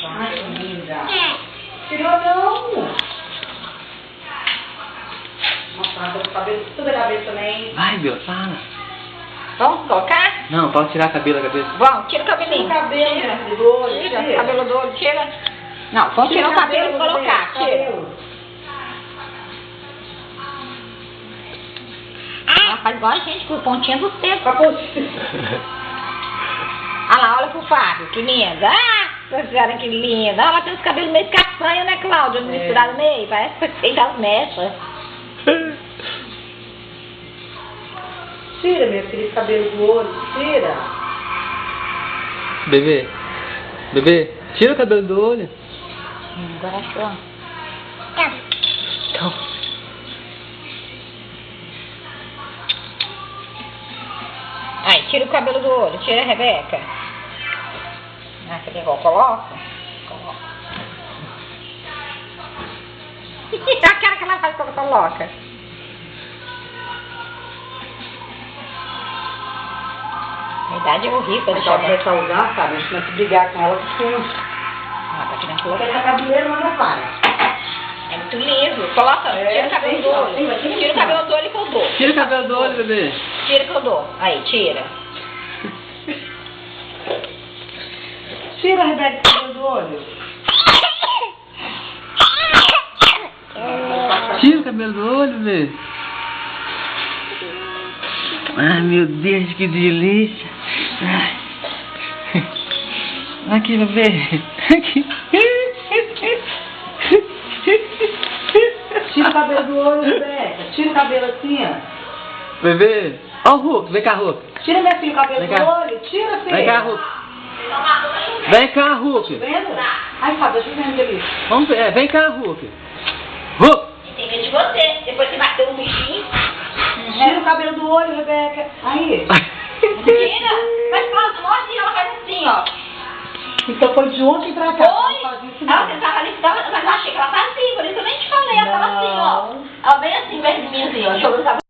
Ai, que linda. Tirou não. Nossa, o cabelo, tudo é cabelo também. Vai, Bel, fala. Vamos colocar? Não, pode tirar a cabelo da cabeça. Vamos, tira o cabelinho. Tira o cabelo, minha filha, do olho. Tira o cabelo do olho, tira. Não, vamos tirar o cabelo e colocar. Tira. Ela faz igual a gente, com pontinha do dedo. Olha lá, olha pro Fábio, que linda. Ah, vocês fizeram que linda. Ela tem os cabelos meio castanho, né, Cláudia? Misturado no meio, parece que foi das mechas. Tira, minha filha, esse cabelo do olho, tira. Bebê, bebê, tira o cabelo do olho. Agora achou. Então. Aí, tira o cabelo do olho, tira a Rebeca. Ah, você pegou, coloca. Coloca. A cara que ela faz quando coloca. A idade é horrível, Se ela começar a usar, sabe, a gente começa a brigar com ela, porque Ah, tá querendo ela colocar. quer cabeleiro, mas não para. É muito liso. Coloca, tira o cabelo do olho. Tira o cabelo do olho que eu dou. Tira o cabelo do olho, bebê. Tira que eu dou. Aí, tira. Tira, Rebeca, o cabelo do olho. Tira o cabelo do olho, bebê. Ai, meu Deus, que delícia. Ai. Aqui, bebê. Aqui. Tira o cabelo do olho, Rebeca. Tira o cabelo assim, ó. Bebê. Ó o Hulk, vem cá, Hulk. Tira, minha filha, o cabelo Vem do cá. olho. Tira, filha. Vem cá, Hulk. Vem cá, Hulk. Vendo? Ai, Fábio, deixa eu ver ele. Vamos ver, vem cá, Hulk. Hulk. Tem medo de você. Depois que bateu um bichinho. Tira o cabelo do olho, Rebeca. Aí. Tira. Mas pronto, mostra e ela faz assim, ó. Então foi de ontem pra cá. Foi? Ela fazia isso Ela não. sentava ali, mas eu achei que ela fazia, por isso eu nem te falei. Ela tava assim, ó. Ela bem assim, perto de mim, assim, ó. Jogando